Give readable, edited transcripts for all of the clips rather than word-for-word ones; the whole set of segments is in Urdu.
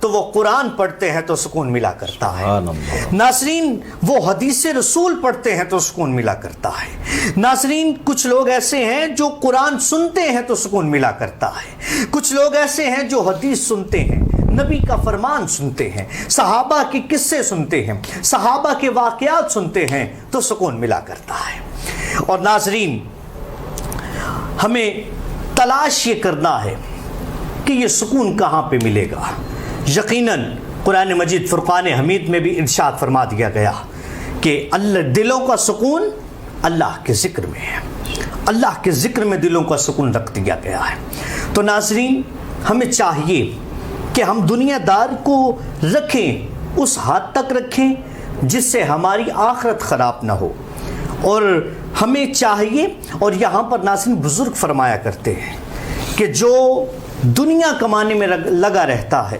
تو وہ قرآن پڑھتے ہیں تو سکون ملا کرتا ہے. ناظرین وہ حدیث رسول پڑھتے ہیں تو سکون ملا کرتا ہے. ناظرین کچھ لوگ ایسے ہیں جو قرآن سنتے ہیں تو سکون ملا کرتا ہے. کچھ لوگ ایسے ہیں جو حدیث سنتے ہیں, نبی کا فرمان سنتے ہیں, صحابہ کی قصے سنتے ہیں, صحابہ کے واقعات سنتے ہیں تو سکون ملا کرتا ہے. اور ناظرین ہمیں تلاش یہ کرنا ہے کہ یہ سکون کہاں پہ ملے گا. یقیناً قرآن مجید فرقان حمید میں بھی ارشاد فرما دیا گیا کہ اللہ دلوں کا سکون اللہ کے ذکر میں ہے. اللہ کے ذکر میں دلوں کا سکون رکھ دیا گیا ہے. تو ناظرین ہمیں چاہیے کہ ہم دنیا دار کو رکھیں, اس حد تک رکھیں جس سے ہماری آخرت خراب نہ ہو. اور ہمیں چاہیے, اور یہاں پر ناظرین بزرگ فرمایا کرتے ہیں کہ جو دنیا کمانے میں لگا رہتا ہے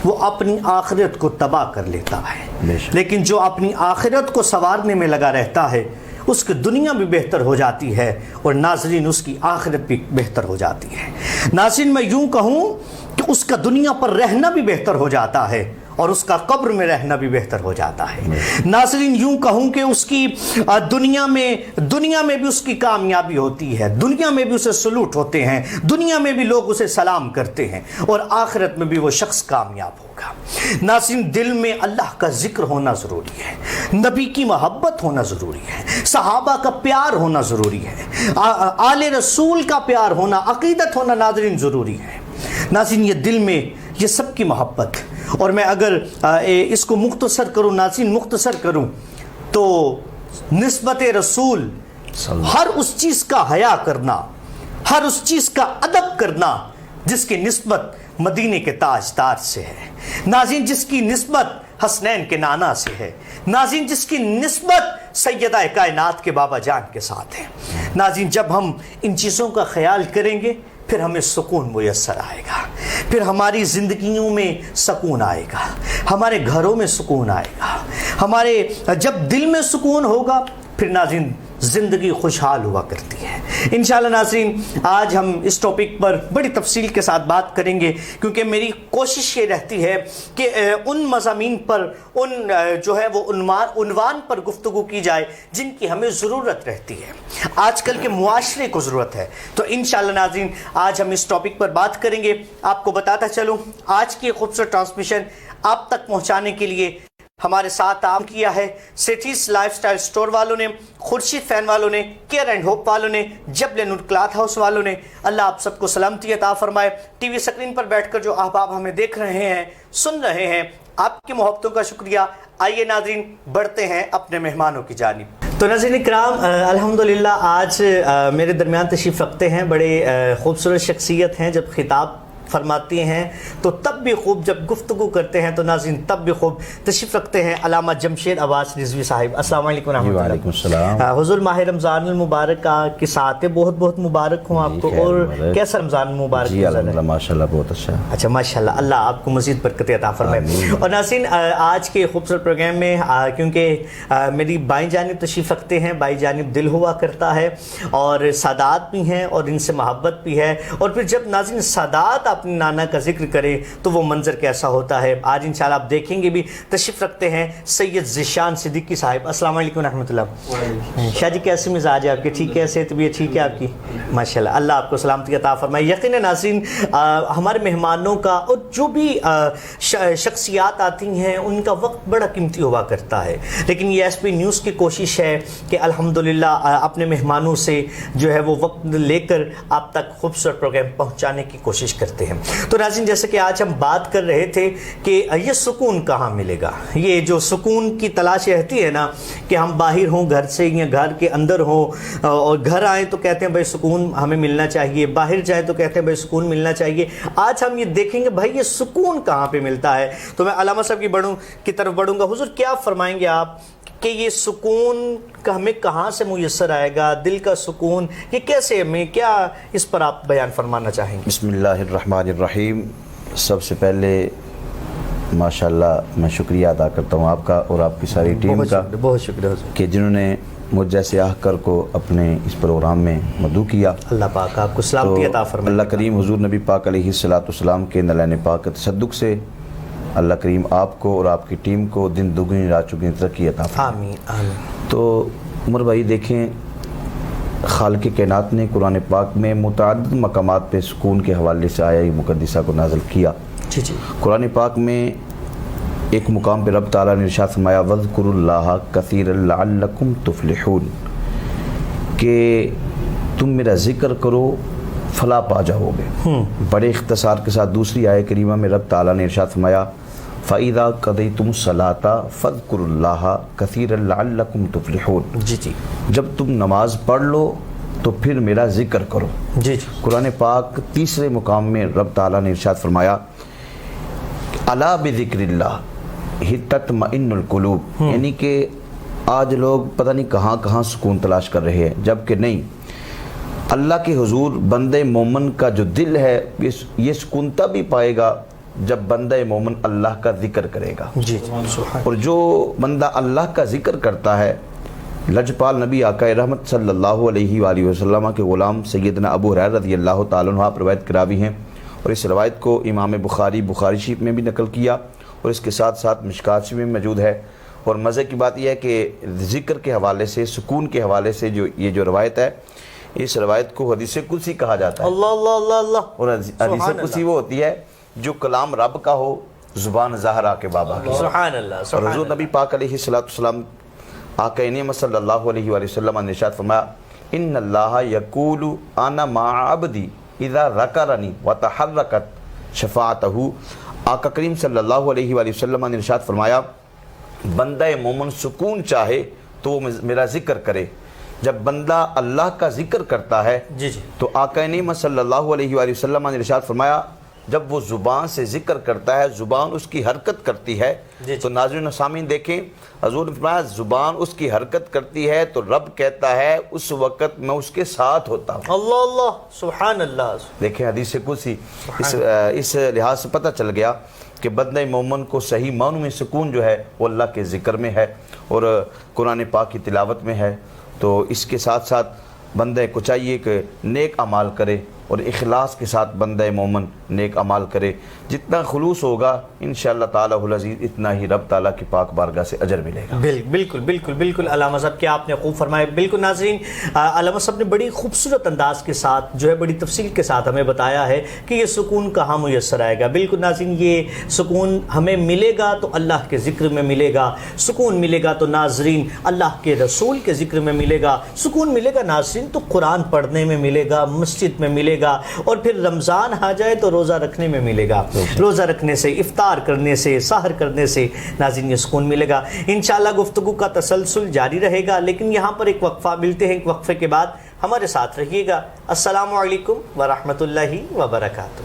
وہ اپنی آخرت کو تباہ کر لیتا ہے, لیکن جو اپنی آخرت کو سنوارنے میں لگا رہتا ہے اس کی دنیا بھی بہتر ہو جاتی ہے اور ناظرین اس کی آخرت بھی بہتر ہو جاتی ہے. ناظرین میں یوں کہوں کہ اس کا دنیا پر رہنا بھی بہتر ہو جاتا ہے اور اس کا قبر میں رہنا بھی بہتر ہو جاتا ہے. ناظرین یوں کہوں کہ اس کی دنیا میں بھی اس کی کامیابی ہوتی ہے, دنیا میں بھی اسے سلوٹ ہوتے ہیں, دنیا میں بھی لوگ اسے سلام کرتے ہیں, اور آخرت میں بھی وہ شخص کامیاب ہوگا. ناظرین دل میں اللہ کا ذکر ہونا ضروری ہے, نبی کی محبت ہونا ضروری ہے, صحابہ کا پیار ہونا ضروری ہے, آل رسول کا پیار ہونا, عقیدت ہونا ناظرین ضروری ہے. ناظرین یہ دل میں یہ سب کی محبت. اور میں اگر اس کو مختصر کروں ناظرین, مختصر کروں تو نسبت رسول ہر اس چیز کا حیا کرنا, ہر اس چیز کا ادب کرنا جس کی نسبت مدینے کے تاجدار سے ہے. ناظرین جس کی نسبت حسنین کے نانا سے ہے. ناظرین جس کی نسبت سیدہ کائنات کے بابا جان کے ساتھ ہے. ناظرین جب ہم ان چیزوں کا خیال کریں گے پھر ہمیں سکون میسر آئے گا, پھر ہماری زندگیوں میں سکون آئے گا, ہمارے گھروں میں سکون آئے گا. ہمارے جب دل میں سکون ہوگا پھر ناظرین زندگی خوشحال ہوا کرتی ہے. انشاءاللہ ناظرین آج ہم اس ٹاپک پر بڑی تفصیل کے ساتھ بات کریں گے, کیونکہ میری کوشش یہ رہتی ہے کہ ان مضامین پر جو ہے وہ عنوان پر گفتگو کی جائے جن کی ہمیں ضرورت رہتی ہے, آج کل کے معاشرے کو ضرورت ہے. تو انشاءاللہ ناظرین آج ہم اس ٹاپک پر بات کریں گے. آپ کو بتاتا چلوں آج کی خوبصورت ٹرانسمیشن آپ تک پہنچانے کے لیے ہمارے ساتھ عام کیا ہے سٹیز لائف سٹائل سٹور والوں نے, خورشید فین والوں نے, کیئر اینڈ ہوپ والوں نے, جبل نور کلاتھ ہاؤس والوں نے. اللہ آپ سب کو سلامتی عطا فرمائے. ٹی وی سکرین پر بیٹھ کر جو احباب ہمیں دیکھ رہے ہیں, سن رہے ہیں, آپ کی محبتوں کا شکریہ. آئیے ناظرین بڑھتے ہیں اپنے مہمانوں کی جانب. تو ناظرین کرام الحمدللہ آج میرے درمیان تشریف رکھتے ہیں بڑے خوبصورت شخصیت ہیں. جب خطاب فرماتے ہیں تو تب بھی خوب, جب گفتگو کرتے ہیں تو ناظرین تب بھی خوب. تشریف رکھتے ہیں علامہ جمشید عباس رضوی صاحب. السلام علیکم ورحمۃ اللہ. وعلیکم السلام. حضور ماہ رمضان المبارک کے ساتھ بہت بہت مبارک ہوں آپ کو. اور کیسا رمضان مبارک جی الحمدللہ ماشاءاللہ بہت اچھا. اچھا ماشاءاللہ, اللہ آپ کو مزید برکت عطا فرمائے. اور ناظرین آج کے خوبصورت پروگرام میں کیونکہ میری بائیں جانب تشریف رکھتے ہیں, بائیں جانب دل ہوا کرتا ہے اور سادات بھی ہیں اور ان سے محبت بھی ہے. اور پھر جب ناظرین سادات اپنے نانا کا ذکر کرے تو وہ منظر کیسا ہوتا ہے. آج انشاءاللہ آپ دیکھیں گے بھی. تشریف رکھتے ہیں سید ذیشان صدیقی صاحب. السلام علیکم ورحمۃ اللہ. شاہ جی کیسے مزاج ہے آپ کے؟ ٹھیک ہے, صحت بھی ٹھیک ہے آپ کی؟ ماشاءاللہ, اللہ آپ کو سلامتی عطا فرمائے. یقیناً ناظرین ہمارے مہمانوں کا اور جو بھی شخصیات آتی ہیں ان کا وقت بڑا قیمتی ہوا کرتا ہے, لیکن یہ ایس پی نیوز کی کوشش ہے کہ الحمدللہ اپنے مہمانوں سے جو ہے وہ وقت لے کر آپ تک خوبصورت پروگرام پہنچانے کی کوشش کرتے ہیں. تو ناظرین جیسے کہ آج ہم بات کر رہے تھے کہ یہ سکون کہاں ملے گا. یہ جو سکون کی تلاش رہتی ہے نا کہ ہم باہر ہوں گھر سے یا گھر کے اندر ہوں اور گھر آئیں تو کہتے ہیں بھائی سکون ہمیں ملنا چاہیے, باہر جائیں تو کہتے ہیں بھائی سکون ملنا چاہیے. آج ہم یہ دیکھیں گے بھائی یہ سکون کہاں پہ ملتا ہے. تو میں علامہ صاحب کی طرف بڑھوں گا. حضور کیا فرمائیں گے آپ کہ یہ سکون کا ہمیں کہاں سے میسر آئے گا؟ دل کا سکون یہ کیسے, میں کیا اس پر آپ بیان فرمانا چاہیں گے؟ بسم اللہ الرحمن الرحیم. سب سے پہلے ماشاءاللہ میں شکریہ ادا کرتا ہوں آپ کا اور آپ کی ساری ٹیم کا، بہت شکریہ حضور کہ جنہوں نے مجھ جیسے آہکر کو اپنے اس پروگرام میں مدعو کیا۔ اللہ پاک آپ کو سلامتی عطا فرمائے۔ اللہ کریم حضور نبی پاک علیہ السلام کے نلین پاک کے تصدق سے اللہ کریم آپ کو اور آپ کی ٹیم کو دن دگنی رات چگنی ترقی عطا فرمائے۔ آمین آمین۔ تو عمر بھائی دیکھیں، خالق کائنات نے قرآن پاک میں متعدد مقامات پہ سکون کے حوالے سے آیا مقدسہ کو نازل کیا۔ جی جی۔ قرآن پاک میں ایک مقام پہ رب تعالیٰ نے ارشاد فرمایا وَاذْكُرُوا اللَّهَ كَثِيرًا لَعَلَّكُمْ تُفْلِحُونَ، کہ تم میرا ذکر کرو فلاح پا جاؤ گے۔ بڑے اختصار کے ساتھ دوسری آیہ کریمہ میں رب تعالیٰ نے ارشاد فرمایا فَإِذَا قَضَيْتُمُ الصَّلَاةَ فَاذْكُرُوا اللَّهَ كَثِيرًا لَعَلَّكُمْ تُفْلِحُونَ، جی جی جب تم نماز پڑھ لو تو پھر میرا ذکر کرو۔ جی جی۔ قرآن پاک تیسرے مقام میں رب تعالیٰ نے ارشاد فرمایا الا بذکر اللہ تطمئن القلوب، یعنی کہ آج لوگ پتہ نہیں کہاں کہاں سکون تلاش کر رہے ہیں، جبکہ نہیں، اللہ کے حضور بندہ مومن کا جو دل ہے یہ سکون تب ہی پائے گا جب بندہ مومن اللہ کا ذکر کرے گا۔ جی سبحان۔ اور جو بندہ اللہ کا ذکر کرتا ہے، لجپال نبی آقا رحمت صلی اللہ علیہ وآلہ وسلم کے غلام سیدنا ابو ہریرہ رضی اللہ تعالیٰ عنہ آپ روایت کراوی ہیں، اور اس روایت کو امام بخاری شریف میں بھی نقل کیا، اور اس کے ساتھ ساتھ مشکات شریف میں موجود ہے۔ اور مزے کی بات یہ ہے کہ ذکر کے حوالے سے، سکون کے حوالے سے جو روایت ہے، اس روایت کو حدیث قدسی کہا جاتا ہے۔ اللہ اللہ اللہ اللہ۔ اور حدیث قدسی وہ ہوتی ہے جو کلام رب کا ہو، زبان زہرا کے بابا کی۔ سبحان اللہ۔ اور حضور نبی پاک علیہ السلام آقا نعمت صلی اللہ علیہ وآلہ وسلم نے ارشاد فرمایا ان اللہ یقول انا مع عبدی اذا ذکرنی وتحرکت شفاعتہ۔ آقا کریم صلی اللہ علیہ وآلہ وسلم نے ارشاد فرمایا بندہ مومن سکون چاہے تو وہ میرا ذکر کرے۔ جب بندہ اللہ کا ذکر کرتا ہے جی جی تو آقا نعمت صلی اللہ علیہ وآلہ وسلم نے ارشاد فرمایا جب وہ زبان سے ذکر کرتا ہے، زبان اس کی حرکت کرتی ہے۔ تو ناظرین و سامعین دیکھیں، حضور نے فرمایا زبان اس کی حرکت کرتی ہے تو رب کہتا ہے اس وقت میں اس کے ساتھ ہوتا ہوں۔ اللہ اللہ سبحان اللہ۔ دیکھیں حدیث قدسی، اس لحاظ سے پتہ چل گیا کہ بندہ مومن کو صحیح معنوں میں سکون جو ہے وہ اللہ کے ذکر میں ہے اور قرآن پاک کی تلاوت میں ہے۔ تو اس کے ساتھ ساتھ بندے کو چاہیے کہ نیک اعمال کرے اور اخلاص کے ساتھ بندہ مومن نیک اعمال کرے۔ جتنا خلوص ہوگا انشاءاللہ تعالیٰ العزیز اتنا ہی رب تعالیٰ کی پاک بارگاہ سے اجر ملے گا۔ بالکل بالکل بالکل علامہ صاحب کیا آپ نے خوب فرمایا۔ بالکل ناظرین، علامہ صاحب نے بڑی خوبصورت انداز کے ساتھ جو ہے بڑی تفصیل کے ساتھ ہمیں بتایا ہے کہ یہ سکون کہاں میسر آئے گا۔ بالکل ناظرین، یہ سکون ہمیں ملے گا تو اللہ کے ذکر میں ملے گا، سکون ملے گا تو ناظرین اللہ کے رسول کے ذکر میں ملے گا، سکون ملے گا ناظرین تو قرآن پڑھنے میں ملے گا، مسجد میں ملے گا، اور پھر رمضان آ جائے تو روزہ رکھنے میں ملے گا، روزہ رکھنے سے، افطار کرنے سے، سحر کرنے سے ناظرین یہ سکون ملے گا۔ انشاءاللہ گفتگو کا تسلسل جاری رہے گا، لیکن یہاں پر ایک وقفہ ملتے ہیں، ایک وقفے کے بعد ہمارے ساتھ رہیے گا۔ السلام علیکم ورحمۃ اللہ وبرکاتہ۔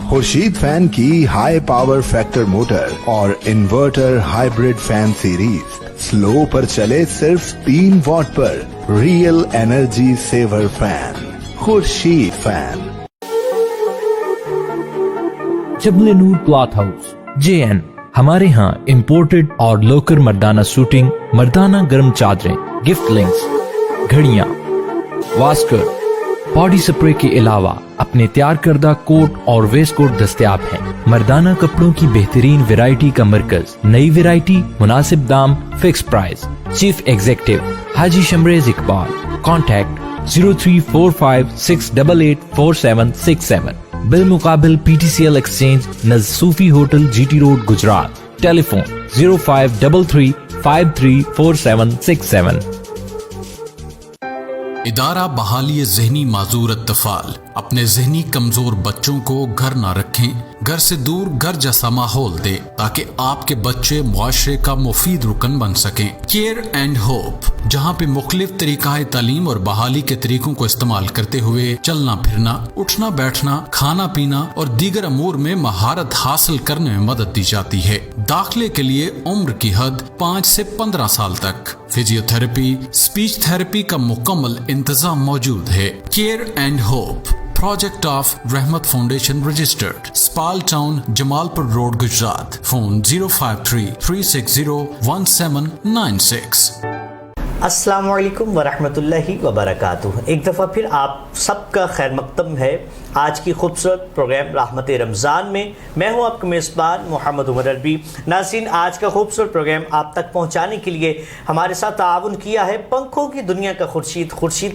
خورشید فین کی ہائی پاور فیکٹر موٹر اور inverter hybrid fan series slow پر چلے صرف 3 واٹ پر، real energy saver fan, Khurshid fan. Jabal Noor cloth house JN، ہمارے ہاں امپورٹڈ اور لوکل مردانہ سوٹنگ، مردانہ گرم چادریں، گفٹ لنکس، گھڑیاں، واسکر، باڈی سپرے کے علاوہ اپنے تیار کردہ کوٹ اور ویسٹ کوٹ دستیاب ہیں۔ مردانہ کپڑوں کی بہترین ویرائٹی کا مرکز، نئی ویرائٹی، مناسب دام، فکس پرائز۔ چیف ایگزیکٹو حاجی شمریز اقبال، کانٹیکٹ 034568846767، بالمقابل PTCL ایکسچینج نزد صوفی ہوٹل GT روڈ گجرات۔ ٹیلی فون 0533534767۔ ادارہ بحالی ذہنی معذور اطفال اپنے ذہنی کمزور بچوں کو گھر نہ رکھیں، گھر سے دور گھر جیسا ماحول دیں تاکہ آپ کے بچے معاشرے کا مفید رکن بن سکیں۔ کیئر اینڈ ہوپ، جہاں پہ مختلف طریقہ تعلیم اور بحالی کے طریقوں کو استعمال کرتے ہوئے چلنا پھرنا، اٹھنا بیٹھنا، کھانا پینا اور دیگر امور میں مہارت حاصل کرنے میں مدد دی جاتی ہے۔ داخلے کے لیے عمر کی حد 5 سے 15 سال تک۔ فزیو تھراپی، اسپیچ تھراپی کا مکمل انتظام موجود ہے۔ Care and hope, project of رحمت فاؤنڈیشن رجسٹرڈ، اسپال ٹاؤن، جمال پور روڈ، گجرات۔ فون 053-360-1796۔ السلام علیکم ورحمۃ اللہ وبرکاتہ۔ ایک دفعہ پھر آپ سب کا خیر مقدم ہے آج کی خوبصورت پروگرام رحمت رمضان میں۔ میں ہوں آپ کا میزبان محمد عمر عربی۔ ناظرین، آج کا خوبصورت پروگرام آپ تک پہنچانے کے لیے ہمارے ساتھ تعاون کیا ہے پنکھوں کی دنیا کا خورشید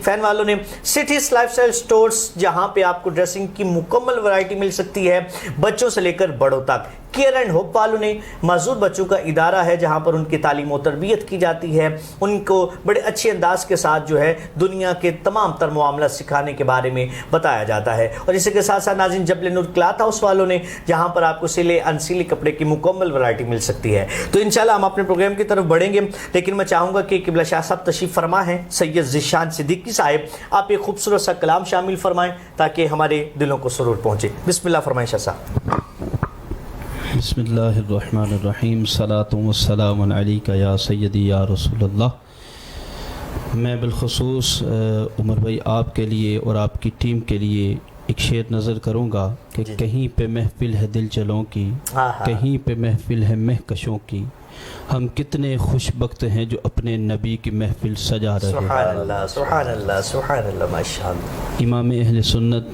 فین والوں نے۔ سٹیز لائف اسٹائل سٹورز، جہاں پہ آپ کو ڈریسنگ کی مکمل ورائٹی مل سکتی ہے، بچوں سے لے کر بڑوں تک۔ کیئر اینڈ ہوپ والوں نے معذور بچوں کا ادارہ ہے جہاں پر ان کی تعلیم و تربیت کی جاتی ہے، ان کو بڑے اچھے انداز کے ساتھ جو ہے دنیا کے تمام تر معاملات سکھانے کے بارے میں بتایا جاتا ہے۔ اور اسی کے ساتھ ساتھ ناظرین، جبل نور کلاتھ ہاؤس والوں نے، جہاں پر آپ کو سلے انسلے کپڑے کی مکمل ورائٹی مل سکتی ہے۔ تو انشاءاللہ ہم اپنے پروگرام کی طرف بڑھیں گے، لیکن میں چاہوں گا کہ قبلہ شاہ صاحب تشریف فرما ہیں، سید ذیشان صدیقی صاحب، آپ ایک خوبصورت سا کلام شامل فرمائیں تاکہ ہمارے دلوں کو سرور پہنچے۔ بسم اللہ فرمائیں شاہ صاحب۔ بسم اللہ الرحمن الرحیم، صلاۃ و سلام علیک یا سیدی یا رسول اللہ۔ میں بالخصوص عمر بھائی آپ کے لیے اور آپ کی ٹیم کے لیے ایک شعر نظر کروں گا کہ کہیں پہ محفل ہے دل چلوں کی، کہیں پہ محفل ہے مہکشوں کی، ہم کتنے خوش بخت ہیں جو اپنے نبی کی محفل سجا رہے ہیں۔ سبحان اللہ، سبحان اللہ، سبحان اللہ، ماشاء اللہ۔ امام اہل سنت،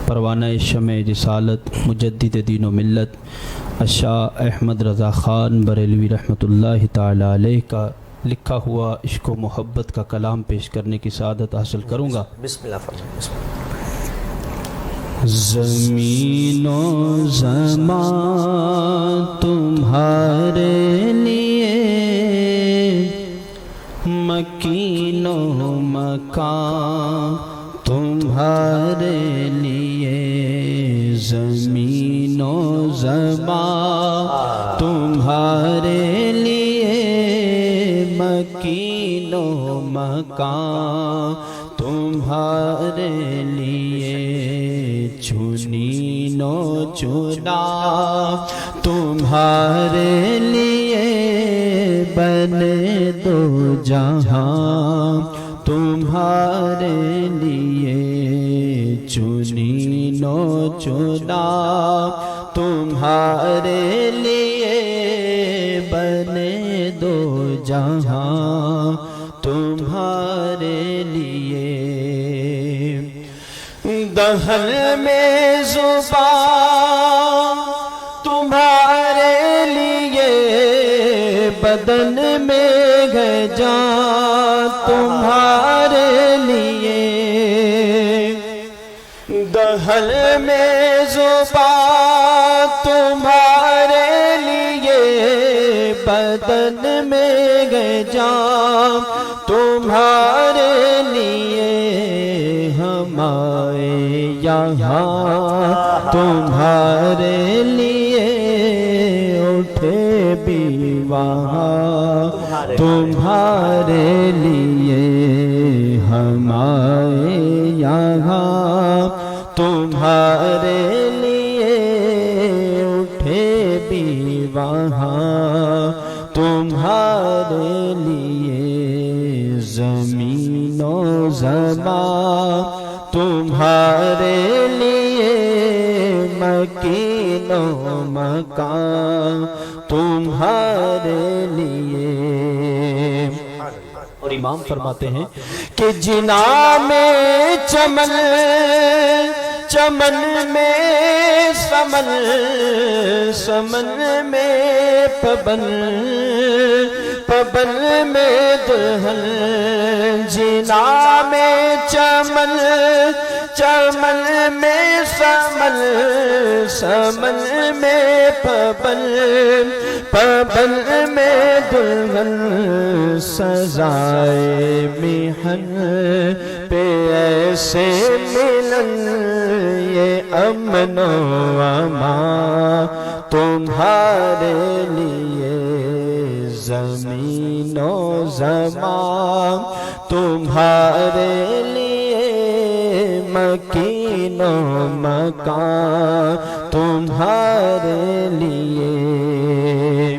پروانہ شمع رسالت، مجدد دین و ملت، شاہ احمد رضا خان بریلوی رحمۃ اللہ تعالی علیہ کا لکھا ہوا عشق و محبت کا کلام پیش کرنے کی سعادت حاصل کروں گا۔ بسم اللہ فرمائیں۔ بسم اللہ۔ زمین و زمان تمہارے لیے، مکین و مکان تمہارے لیے، زمین و زمان تمہارے لیے، مکین و مکان تمہارے لیے، چنین و چنا تمہارے لیے، بنے دو جہاں تمہارے لیے، چنین و چنا تمہارے لیے، بنے دو جہاں تمہارے لیے، دہن میں زبان تمہارے لیے، بدن میں ہے جان تمہارے لیے، دہن میں زبان تمہارے لیے، بدن میں ہے جان تمہارے لیے، ہم آئے یہاں تمہارے لیے، اٹھے بھی وہاں تمہارے لیے، ہم آئے یہاں تمہارے لیے، اٹھے بھی وہاں تمہارے لیے، زمین و زمان تمہارے لیے، مکین و مکان تمہارے لیے۔ اور امام فرماتے ہیں کہ جنا میں چمن، چمن میں سمن، سمن میں پبن، پبن میں دلہن، جنا میں چمن، چمن میں سمن، سمن میں پبن، پبن میں دلہن، سزائے محن پہ ایسے ملن، یہ امن و امان تمہارے لیے، زمین و زمان تمہارے لیے، مکین و مکان تمہارے لیے،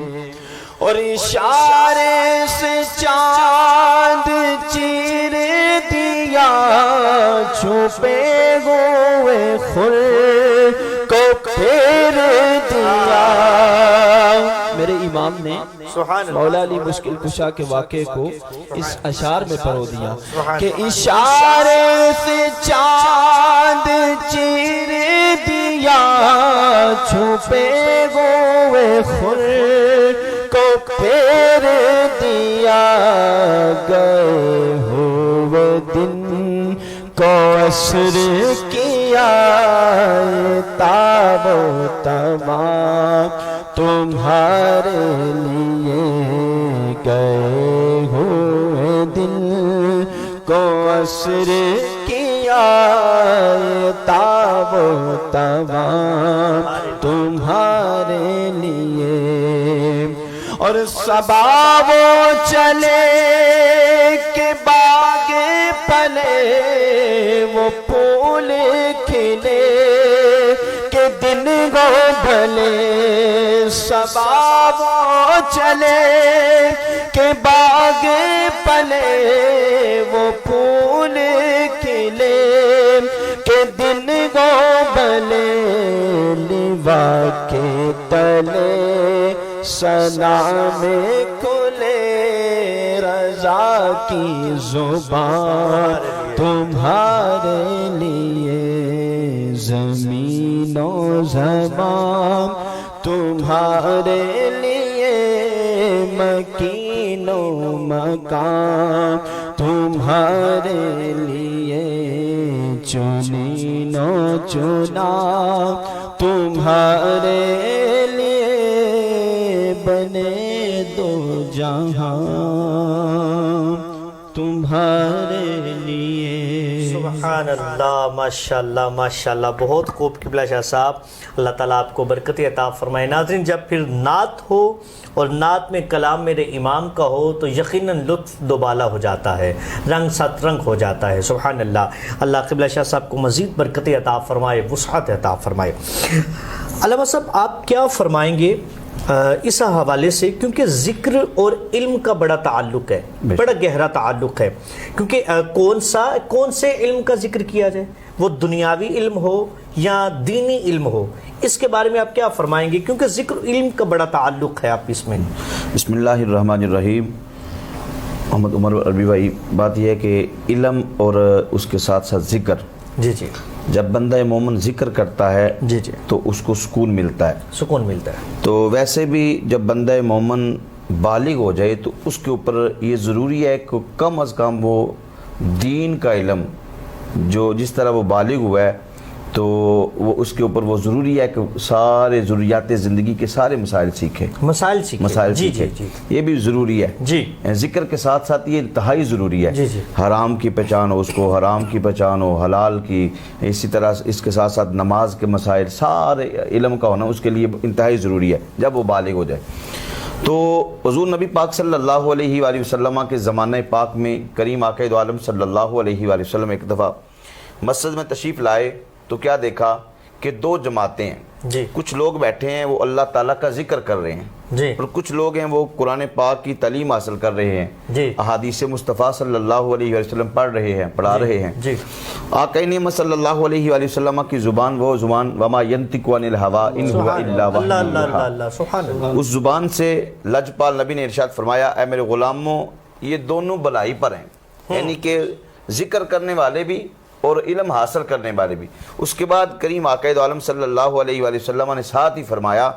اور اشارے سے چاند چیر دیا، چھپے ہوئے خلق کو پھیر دیا۔ میرے امام نے مولا علی مشکل کشا کے واقعے کو اس اشعار میں پرو دیا کہ اشارے سے چاند چیر دیا، چھپے ہوئے خلق کو پھیر دیا، گئے ہوئے دن کو عصر کیا، تاب و تمام تمہارے لیے، گئے ہوئے دن کو عصر کیا، تاب و تمام تمہارے لیے، اور صبا وہ چلے کہ باغ پلے، وہ پھول کھلے کہ دن گو بھلے، صبا وہ چلے کہ باغ پلے، وہ پھول کھلے کہ دن گو بھلے، لیوا کے تلے ثنا میں کھلے، رضا کی زبان تمہارے لیے، زمین و زمان تمہارے لیے، مکین و مکان تمہارے لیے، چنین و چنا تمہارے لیے، بنے دو جہاں تمہارے لیے۔ سبحان اللہ، ماشاءاللہ ماشاءاللہ، بہت خوب قبلہ شاہ صاحب، اللہ تعالیٰ آپ کو برکت عطا فرمائے۔ ناظرین، جب پھر نعت ہو اور نعت میں کلام میرے امام کا ہو تو یقیناً لطف دوبالا ہو جاتا ہے، رنگ ست رنگ ہو جاتا ہے۔ سبحان اللہ، اللہ قبلہ شاہ صاحب کو مزید برکت عطا فرمائے، وسعت عطا فرمائے۔ علامہ صاحب، آپ کیا فرمائیں گے اس حوالے سے، کیونکہ ذکر اور علم کا بڑا تعلق ہے، بڑا گہرا تعلق ہے، کیونکہ کون سے علم کا ذکر کیا جائے، وہ دنیاوی علم ہو یا دینی علم ہو، اس کے بارے میں آپ کیا فرمائیں گے، کیونکہ ذکر علم کا بڑا تعلق ہے آپ اس میں؟ بسم اللہ الرحمن الرحیم۔ محمد عمر عربی بھائی، بات یہ ہے کہ علم اور اس کے ساتھ ساتھ ذکر، جی جی، جب بندہ مومن ذکر کرتا ہے جی جی، تو اس کو سکون ملتا ہے، سکون ملتا ہے۔ تو ویسے بھی جب بندہ مومن بالغ ہو جائے تو اس کے اوپر یہ ضروری ہے کہ کم از کم وہ دین کا علم، جو جس طرح وہ بالغ ہوا ہے تو وہ اس کے اوپر وہ ضروری ہے کہ سارے ضروریات زندگی کے سارے مسائل سیکھے، مسائل سیکھے، یہ بھی ضروری ہے جی۔ ذکر کے ساتھ ساتھ یہ انتہائی ضروری ہے، جی جی، حرام کی پہچان ہو، اس کو حرام کی پہچان ہو، حلال کی، اسی طرح اس کے ساتھ ساتھ نماز کے مسائل، سارے علم کا ہونا اس کے لیے انتہائی ضروری ہے جب وہ بالغ ہو جائے۔ تو حضور نبی پاک صلی اللہ علیہ وآلہ وسلم کے زمانہ پاک میں کریم آقا دو عالم صلی اللہ علیہ وآلہ وسلم ایک دفعہ مسجد میں تشریف لائے تو کیا دیکھا کہ دو جماعتیں ہیں، جی، کچھ لوگ بیٹھے ہیں وہ اللہ تعالیٰ کا ذکر کر رہے ہیں، جی، اور کچھ لوگ ہیں وہ قرآن پاک کی تعلیم حاصل کر رہے ہیں، جی، احادیث مصطفیٰ صلی اللہ علیہ وسلم پڑھ رہے ہیں، پڑھا رہے ہیں، جی۔ آقا نعمت صلی اللہ علیہ وآلہ وسلم کی زبان وہ زبان وما ینطق عن الہوا ان هو الا وحی یوحی، اللہ سبحان اللہ، اس زبان سے لجپال نبی نے ارشاد فرمایا، اے میرے غلاموں یہ دونوں بلائی پر ہیں، یعنی کہ ذکر کرنے والے بھی اور علم حاصل کرنے والے بھی۔ اس کے بعد کریم آقا دو عالم صلی اللہ علیہ وآلہ وسلم نے ساتھ ہی فرمایا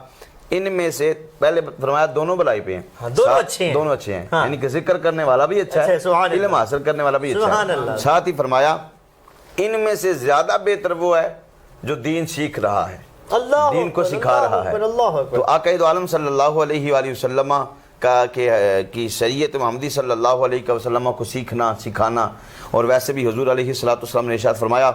ان میں سے، پہلے فرمایا دونوں بلائی پہ ہیں، دونوں اچھے ہیں، یعنی کہ ذکر کرنے والا بھی اچھا ہے، علم حاصل کرنے والا بھی اچھا ہے، ساتھ ہی فرمایا ان میں سے زیادہ بہتر وہ ہے جو دین سیکھ رہا ہے، دین کو سکھا رہا ہے۔ تو آقا دو عالم صلی اللہ علیہ وآلہ وسلم کی شریعت محمدی صلی اللہ علیہ وسلم کو سیکھنا سکھانا. اور ویسے بھی حضور علیہ السلام نے ارشاد فرمایا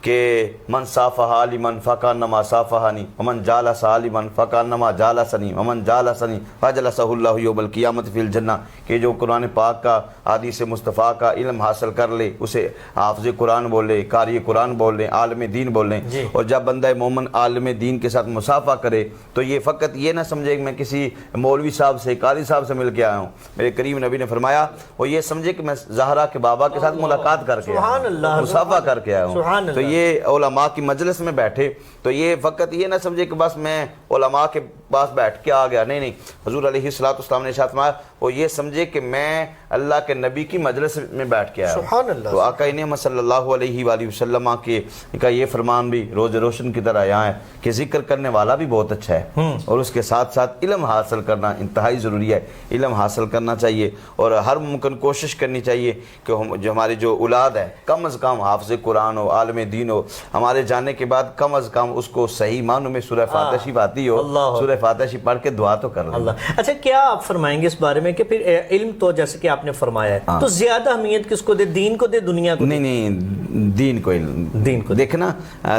کہ من صافحا لمن فکانما صافحانی ومن جالسا لمن فکانما جالسنی ومن جالسنی فجلسہ اللہ یوم القیامت فی الجنہ، کہ جو قرآن پاک کا حدیث مصطفیٰ کا علم حاصل کر لے اسے حافظ قرآن بول لے، قاری قرآن بول لیں، عالم دین بول لیں. اور جب بندہ مومن عالم دین کے ساتھ مصافحہ کرے تو یہ فقط یہ نہ سمجھے کہ میں کسی مولوی صاحب سے قاری صاحب سے مل کے آیا ہوں. میرے کریم نبی نے فرمایا وہ یہ سمجھے کہ میں زہرا کے بابا کے ساتھ ملاقات کر کے آیا ہوں، مصافحہ کر کے آیا ہوں. تو یہ علماء کی مجلس میں بیٹھے تو یہ فقط یہ نہ سمجھے کہ بس میں علماء کے پاس بیٹھ کے آ گیا، نہیں. حضور علیہ السلام نے ارشاد فرمایا وہ یہ سمجھے کہ میں اللہ کے نبی کی مجلس میں بیٹھ کے آیا ہوں. تو آقا انعام صلی اللہ علیہ وآلہ وسلم کا یہ فرمان بھی روز روشن کی طرح یہاں ہے کہ ذکر کرنے والا بھی بہت اچھا ہے، اور اس کے ساتھ ساتھ علم حاصل کرنا انتہائی ضروری ہے. علم حاصل کرنا چاہیے اور ہر ممکن کوشش کرنی چاہیے کہ جو ہماری جو اولاد ہے کم از کم حافظ قرآن ہو، عالم دین ہو. ہمارے جانے کے بعد کم از کم اس کو صحیح معنوں میں سورہ فاتحہ شریف آتی ہو، سورہ فاتحہ شریف پڑھ کے دعا تو کر لیں. اچھا، کیا آپ فرمائیں گے اس بارے میں کہ پھر علم تو جیسے کہ آپ نے فرمایا ہے تو زیادہ اہمیت کس کو دے، دین کو دے دنیا کو؟ نہیں، دین کو علم، دین کو دیکھنا.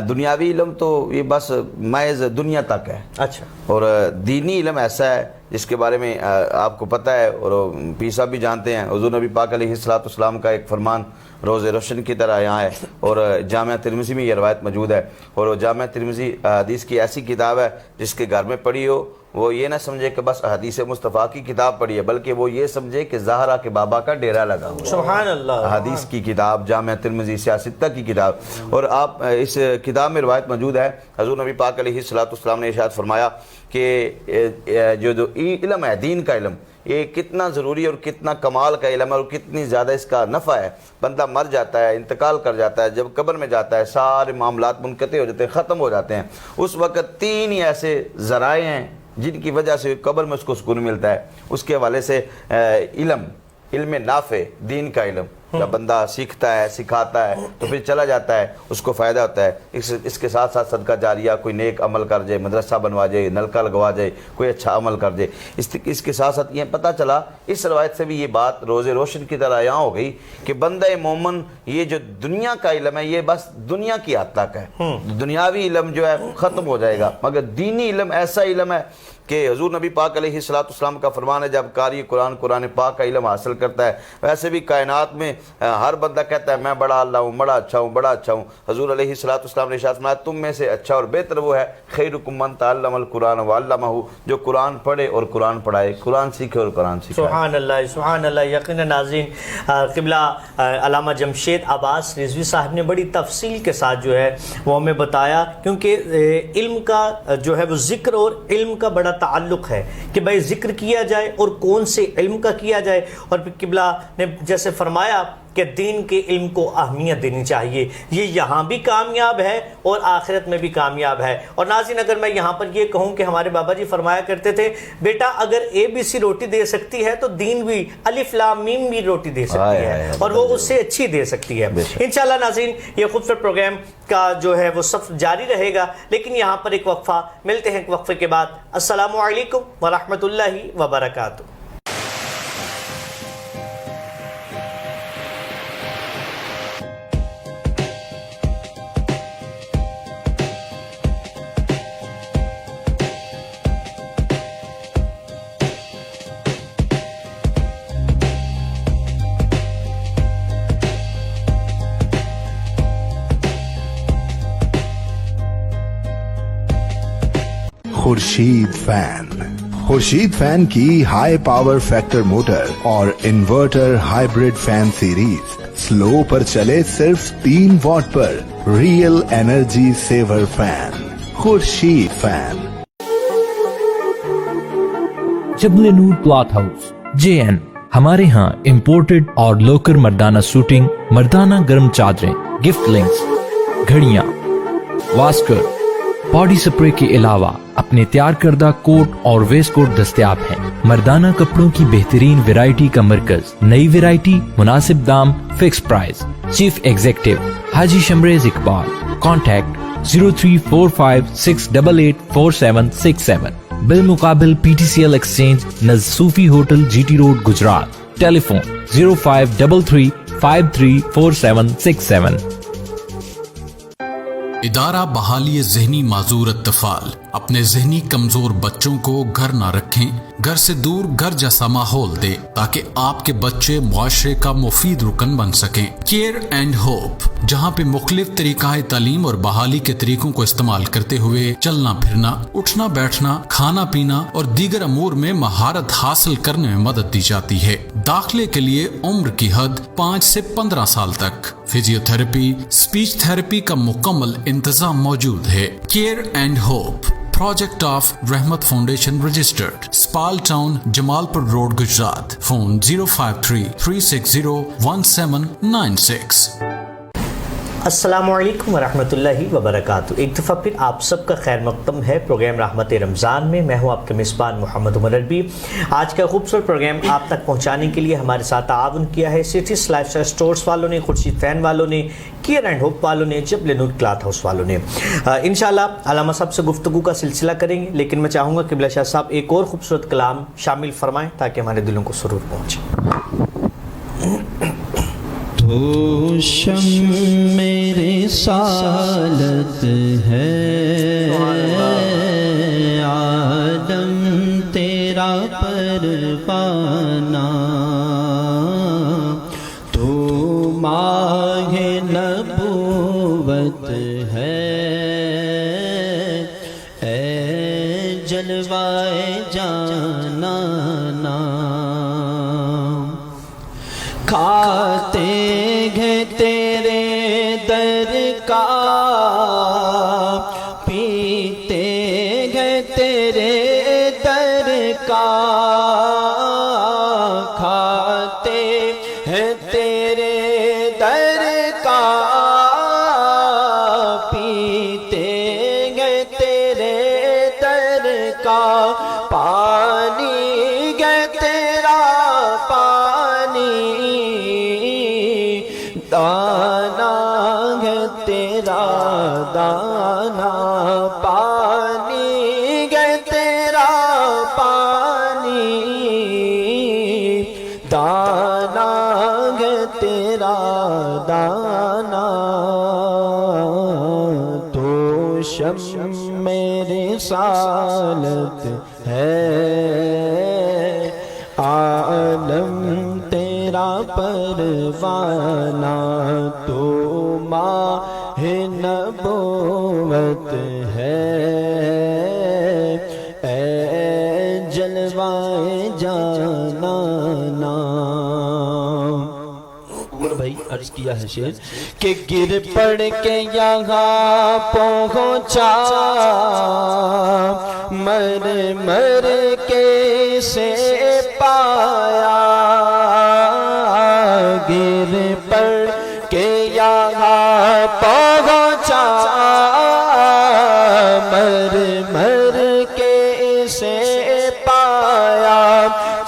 دنیاوی علم تو یہ بس محض دنیا تک ہے. اچھا. اور دینی علم ایسا ہے جس کے بارے میں آپ کو پتہ ہے اور پیر صاحب بھی جانتے ہیں. حضور نبی پاک علیہ السلام کا ایک فرمان روز روشن کی طرح یہاں ہے، اور جامعہ ترمذی میں یہ روایت موجود ہے. اور جامعہ ترمذی حدیث کی ایسی کتاب ہے جس کے گھر میں پڑھی ہو وہ یہ نہ سمجھے کہ بس حدیث مصطفیٰ کی کتاب پڑھی ہے، بلکہ وہ یہ سمجھے کہ زہرا کے بابا کا ڈیرا لگا ہوا. سبحان اللہ. حدیث کی کتاب جامعہ ترمذی سیاستہ کی کتاب. اور آپ اس کتاب میں روایت موجود ہے حضور نبی پاک علیہ السلام نے ارشاد فرمایا کہ جو علم ہے دین کا علم یہ کتنا ضروری اور کتنا کمال کا علم ہے اور کتنی زیادہ اس کا نفع ہے. بندہ مر جاتا ہے، انتقال کر جاتا ہے، جب قبر میں جاتا ہے سارے معاملات منقطع ہو جاتے ہیں، ختم ہو جاتے ہیں. اس وقت 3 ہی ایسے ذرائع ہیں جن کی وجہ سے قبر میں اس کو سکون ملتا ہے. اس کے حوالے سے علم نافع، دین کا علم جب بندہ سیکھتا ہے سکھاتا ہے تو پھر چلا جاتا ہے، اس کو فائدہ ہوتا ہے. اس کے ساتھ ساتھ صدقہ جاریہ، کوئی نیک عمل کر جائے، مدرسہ بنوا جائے، نلکا لگوا جائے، کوئی اچھا عمل کر جائے. اس کے ساتھ ساتھ یہ پتہ چلا اس روایت سے بھی یہ بات روز روشن کی طرح یہاں ہو گئی کہ بندہ مومن یہ جو دنیا کا علم ہے یہ بس دنیا کی حد تک ہے. دنیاوی علم جو ہے ختم ہو جائے گا، مگر دینی علم ایسا علم ہے کہ حضور نبی پاک علیہ السلام کا فرمان ہے جب قاری قرآن پاک کا علم حاصل کرتا ہے. ویسے بھی کائنات میں ہر بندہ کہتا ہے میں بڑا اللہ ہوں، بڑا اچھا ہوں، بڑا اچھا ہوں. حضور علیہ السلام نے ارشاد فرمایا تم میں سے اچھا اور بہتر وہ ہے خیرکم من تعلم القرآن وعلمہ، جو قرآن پڑھے اور قرآن پڑھائے، قرآن سیکھے اور قرآن سکھائے. سبحان اللہ، سبحان اللہ. یقینا ناظرین، قبلہ علامہ جمشید عباس رضوی صاحب نے بڑی تفصیل کے ساتھ جو ہے وہ ہمیں بتایا، کیونکہ علم کا جو ہے وہ ذکر اور علم کا بڑا تعلق ہے کہ بھائی ذکر کیا جائے اور کون سے علم کا کیا جائے. اور پھر قبلہ نے جیسے فرمایا کہ دین کے علم کو اہمیت دینی چاہیے، یہ یہاں بھی کامیاب ہے اور آخرت میں بھی کامیاب ہے. اور ناظرین، اگر میں یہاں پر یہ کہوں کہ ہمارے بابا جی فرمایا کرتے تھے بیٹا اگر ABC روٹی دے سکتی ہے تو دین بھی الف لام میم بھی روٹی دے سکتی ہے، اور وہ اس سے اچھی دے سکتی ہے. انشاءاللہ ناظرین، یہ خوبصورت پروگرام کا جو ہے وہ سفر جاری رہے گا، لیکن یہاں پر ایک وقفہ. ملتے ہیں ایک وقفے کے بعد. السلام علیکم ورحمۃ اللہ وبرکاتہ. خورشید فین کی ہائی پاور فیکٹر موٹر اور inverter hybrid fan series slow پر چلے صرف 3 واٹ پر real energy saver fan. Khurshid fan. Jabal Noor cloth house JN، ہمارے ہاں امپورٹڈ اور لوکل مردانہ سوٹنگ، مردانہ گرم چادریں، گفٹ لنکس، گھڑیاں، واسکر، باڈی سپرے کے علاوہ اپنے تیار کردہ کوٹ اور ویسٹ کوٹ دستیاب ہیں. مردانہ کپڑوں کی بہترین ویرائٹی کا مرکز، نئی ویرائٹی، مناسب دام، فکس پرائز. چیف ایگزیکٹو حاجی شمریز اقبال. کانٹیکٹ 034568846767. بالمقابل PTCL ایکسچینج نزد صوفی ہوٹل GT روڈ گجرات. ٹیلی فون 0533534767. ادارہ بحالی ذہنی معذور اطفال اپنے ذہنی کمزور بچوں کو گھر نہ رکھیں، گھر سے دور گھر جیسا ماحول دے تاکہ آپ کے بچے معاشرے کا مفید رکن بن سکیں. کیئر اینڈ ہوپ، جہاں پہ مختلف طریقہ تعلیم اور بحالی کے طریقوں کو استعمال کرتے ہوئے چلنا پھرنا، اٹھنا بیٹھنا، کھانا پینا اور دیگر امور میں مہارت حاصل کرنے میں مدد دی جاتی ہے. داخلے کے لیے عمر کی حد 5 سے 15 سال تک. فزیو تھراپی، اسپیچ تھراپی کا مکمل انتظام موجود ہے. Care and hope, project of رحمت فاؤنڈیشن رجسٹرڈ، اسپال ٹاؤن، جمال پور روڈ، گجرات. فون 053-360-1796. السلام علیکم ورحمۃ اللہ وبرکاتہ. ایک دفعہ پھر آپ سب کا خیر مقدم ہے پروگرام رحمت رمضان میں. میں ہوں آپ کے میزبان محمد عمر عربی. آج کا خوبصورت پروگرام آپ تک پہنچانے کے لیے ہمارے ساتھ تعاون کیا ہے سٹیز لائف اسٹائل سٹورز والوں نے، خورشید فین والوں نے، کیئر اینڈ ہوپ والوں نے، جبل نور کلاتھ ہاؤس والوں نے. انشاءاللہ علامہ صاحب سے گفتگو کا سلسلہ کریں گے، لیکن میں چاہوں گا قبلہ شاہ صاحب ایک اور خوبصورت کلام شامل فرمائیں تاکہ ہمارے دلوں کو سرور پہنچے. تو شم میرے سالت ہے، عالم تیرا پروانہ، تو ماہ نبوت ہے، اے جلوائے جانانا. کھاتے گے تیرے در کا، پیتے گے تیرے در کا، کھاتے ہیں تیرے در کا، پیتے گے تیرے در کا، پانی گے تیرا پانی، دانا ہے تیرا دانا، پانی ہے تیرا پانی، دانا ہے تیرا دانا. تو شم میرے سالت ہے، عالم تیرا پروانہ، تو ماہ نبوت ہے، اے جلوائے جانانا. عمر بھائی عرض کیا ہے شعر کہ گر پڑ کے یہاں پہنچا، مر مر کے سے پایا، گر پڑ کے یہاں پہنچا، مر مر کے سے پایا،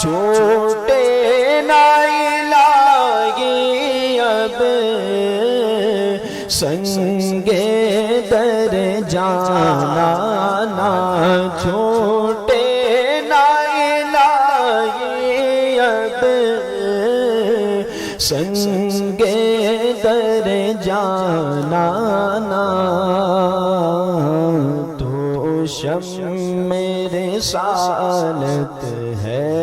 چھوٹے نہ الہی اب سنگے در جانا، چھوٹے نہ الہی اب سنگے در جانا. تو شم میرے سالت ہے،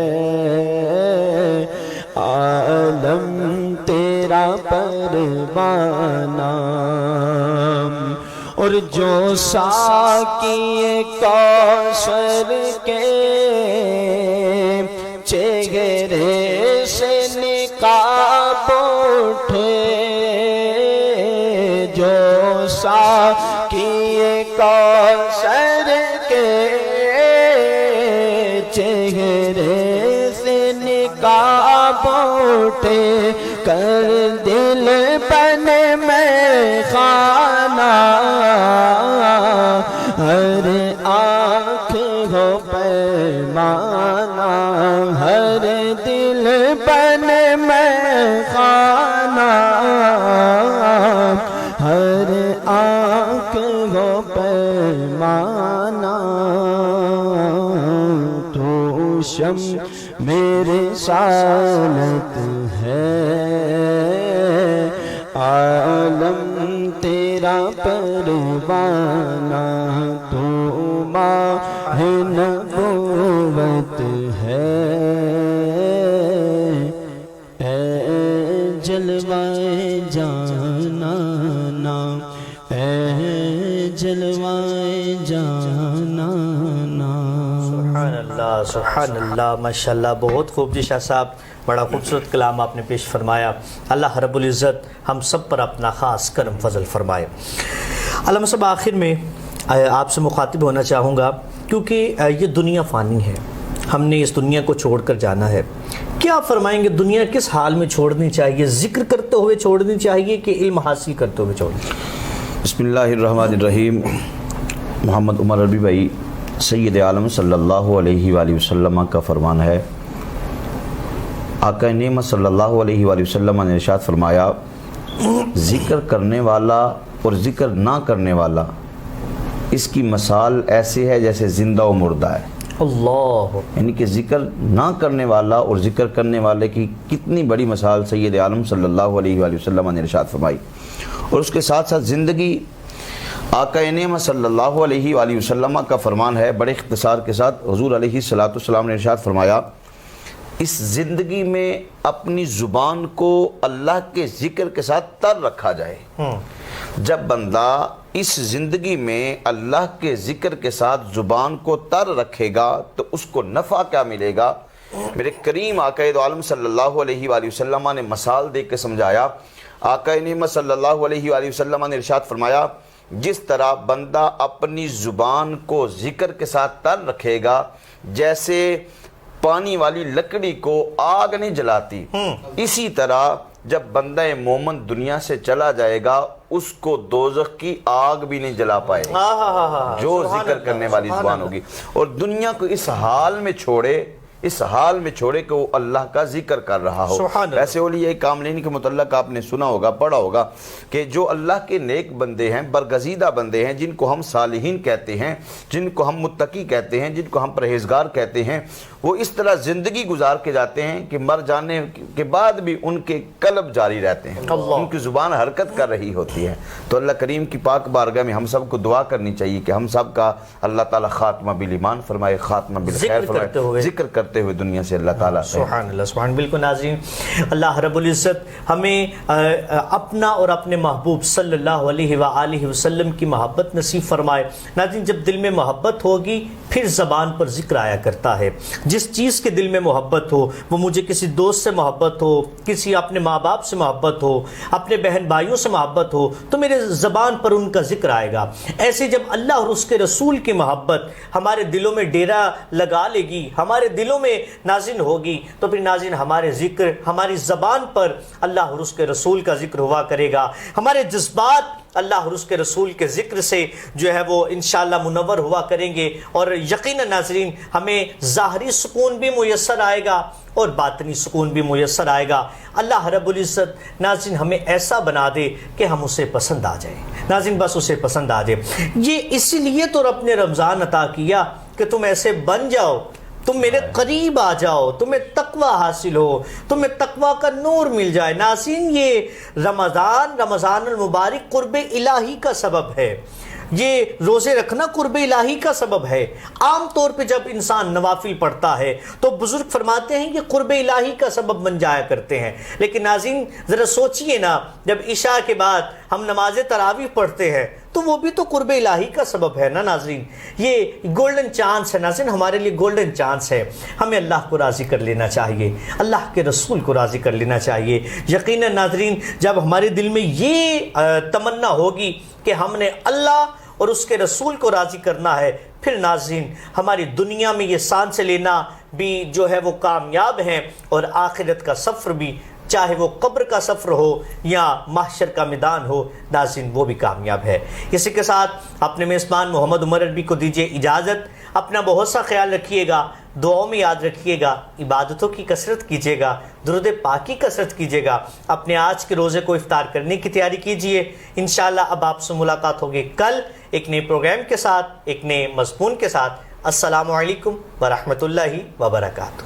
عالم تیرا پروانہ، اور جو ساقی کوثر کے چہرے سے نقاب اٹھے، جو ساقی کوثر کے چہرے سے نقاب اٹھے، کر دل بنے میں خانہ، ہر آنکھ ہو پیمانہ، ہر دل بنے میں خانہ، ہر آنکھ ہو پیمانہ. شم میرے رسالت ہے، عالم تیرا پروانہ تو ماہ نبوت ہے، اے جلوائے جانانا، اے جلوائے جانانا۔ سبحان اللہ، سبحان اللہ، ماشاءاللہ، بہت خوب جی شاہ صاحب، بڑا خوبصورت کلام آپ نے پیش فرمایا۔ اللہ رب العزت ہم سب پر اپنا خاص کرم فضل فرمائے۔ علامہ صاحب، آخر میں آپ سے مخاطب ہونا چاہوں گا، کیونکہ یہ دنیا فانی ہے، ہم نے اس دنیا کو چھوڑ کر جانا ہے۔ کیا فرمائیں گے، دنیا کس حال میں چھوڑنی چاہیے؟ ذکر کرتے ہوئے چھوڑنی چاہیے کہ علم حاصل کرتے ہوئے چھوڑنی چاہیے؟ بسم اللہ الرحمن الرحیم۔ محمد عمر عربی بھائی، سید عالم صلی اللہ علیہ وآلہ وسلم کا فرمان ہے، آقا نعمت صلی اللہ علیہ وآلہ وسلم نے ارشاد فرمایا، ذکر کرنے والا اور ذکر نہ کرنے والا، اس کی مثال ایسے ہے جیسے زندہ و مردہ ہے۔ اللہ، یعنی کہ ذکر نہ کرنے والا اور ذکر کرنے والے کی کتنی بڑی مثال سید عالم صلی اللہ علیہ وآلہ وسلم نے ارشاد فرمائی۔ اور اس کے ساتھ ساتھ زندگی، آقا نعمت صلی اللہ علیہ وآلہ وسلم کا فرمان ہے، بڑے اختصار کے ساتھ حضور علیہ السلام نے ارشاد فرمایا، اس زندگی میں اپنی زبان کو اللہ کے ذکر کے ساتھ تر رکھا جائے۔ جب بندہ اس زندگی میں اللہ کے ذکر کے ساتھ زبان کو تر رکھے گا تو اس کو نفع کیا ملے گا؟ میرے کریم آقا دو عالم صلی اللہ علیہ وآلہ وسلم نے مثال دے کے سمجھایا۔ آقا نعمت صلی اللہ علیہ وآلہ وسلم نے ارشاد فرمایا، جس طرح بندہ اپنی زبان کو ذکر کے ساتھ تر رکھے گا، جیسے پانی والی لکڑی کو آگ نہیں جلاتی، اسی طرح جب بندہ مومن دنیا سے چلا جائے گا اس کو دوزخ کی آگ بھی نہیں جلا پائے جو ذکر کرنے والی زبان ہوگی۔ اور دنیا کو اس حال میں چھوڑے کہ وہ اللہ کا ذکر کر رہا ہو۔ ویسے اولیاء کاملین کے متعلق آپ نے سنا ہوگا، پڑھا ہوگا کہ جو اللہ کے نیک بندے ہیں، برگزیدہ بندے ہیں، جن کو ہم صالحین کہتے ہیں، جن کو ہم متقی کہتے ہیں، جن کو ہم پرہیزگار کہتے ہیں، وہ اس طرح زندگی گزار کے جاتے ہیں کہ مر جانے کے بعد بھی ان کے قلب جاری رہتے ہیں، ان کی زبان حرکت کر رہی ہوتی ہے۔ تو اللہ کریم کی پاک بارگاہ میں ہم سب کو دعا کرنی چاہیے کہ ہم سب کا اللہ تعالیٰ خاتمہ بالایمان فرمائے، خاتمہ بالخیر فرمائے، ذکر کرتے ہوئے دنیا سے اللہ تعالیٰ۔ سبحان اللہ، سبحان۔ بالکل ناظرین، اللہ رب العزت ہمیں اپنا اور اپنے محبوب صلی اللہ علیہ وآلہ وسلم کی محبت نصیب فرمائے۔ ناظرین، جب دل میں محبت ہوگی پھر زبان پر ذکر آیا کرتا ہے۔ جس چیز کے دل میں محبت ہو، وہ مجھے کسی دوست سے محبت ہو، کسی اپنے ماں باپ سے محبت ہو، اپنے بہن بھائیوں سے محبت ہو، تو میرے زبان پر ان کا ذکر آئے گا۔ ایسے جب اللہ اور اس کے رسول کی محبت ہمارے دلوں میں ڈیرا لگا لے گی، ہمارے دلوں میں نازل ہوگی، تو پھر ناظرین ہمارے ذکر، ہماری زبان پر اللہ اور اس کے رسول کا ذکر ہوا کرے گا، ہمارے جذبات اللہ اور اس کے رسول کے ذکر سے جو ہے وہ انشاءاللہ منور ہوا کریں گے، اور یقیناً ناظرین ہمیں ظاہری سکون بھی میسر آئے گا اور باطنی سکون بھی میسر آئے گا۔ اللہ رب العزت ناظرین ہمیں ایسا بنا دے کہ ہم اسے پسند آ جائیں، ناظرین بس اسے پسند آ جائے۔ یہ اسی لیے تو رب نے رمضان عطا کیا کہ تم ایسے بن جاؤ، تم میرے قریب آ جاؤ، تمہیں تقوی حاصل ہو، تمہیں تقوی کا نور مل جائے۔ ناظرین یہ رمضان المبارک قرب الہی کا سبب ہے، یہ روزے رکھنا قرب الہی کا سبب ہے۔ عام طور پہ جب انسان نوافل پڑھتا ہے تو بزرگ فرماتے ہیں یہ قرب الہی کا سبب بن جایا کرتے ہیں، لیکن ناظرین ذرا سوچئے نا، جب عشاء کے بعد ہم نماز تراویح پڑھتے ہیں تو وہ بھی تو قرب الہی کا سبب ہے نا ناظرین۔ یہ گولڈن چانس ہے ناظرین، ہمارے لیے گولڈن چانس ہے۔ ہمیں اللہ کو راضی کر لینا چاہیے، اللہ کے رسول کو راضی کر لینا چاہیے۔ یقیناً ناظرین جب ہمارے دل میں یہ تمنا ہوگی کہ ہم نے اللہ اور اس کے رسول کو راضی کرنا ہے، پھر ناظرین ہماری دنیا میں یہ سانس لینا بھی جو ہے وہ کامیاب ہیں، اور آخرت کا سفر بھی، چاہے وہ قبر کا سفر ہو یا محشر کا میدان ہو، ناظرین وہ بھی کامیاب ہے۔ اسی کے ساتھ اپنے میزبان محمد عمر عربی کو دیجیے اجازت۔ اپنا بہت سا خیال رکھیے گا، دعاؤں میں یاد رکھیے گا، عبادتوں کی کثرت کیجیے گا، درود پاک کی کثرت کیجیے گا، اپنے آج کے روزے کو افطار کرنے کی تیاری کیجیے۔ انشاءاللہ اب آپ سے ملاقات ہوگی کل ایک نئے پروگرام کے ساتھ، ایک نئے مضمون کے ساتھ۔ السلام علیکم ورحمۃ اللہ وبرکاتہ.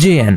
JN.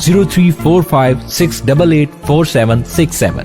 034568846767.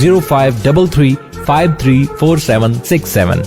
0533534767.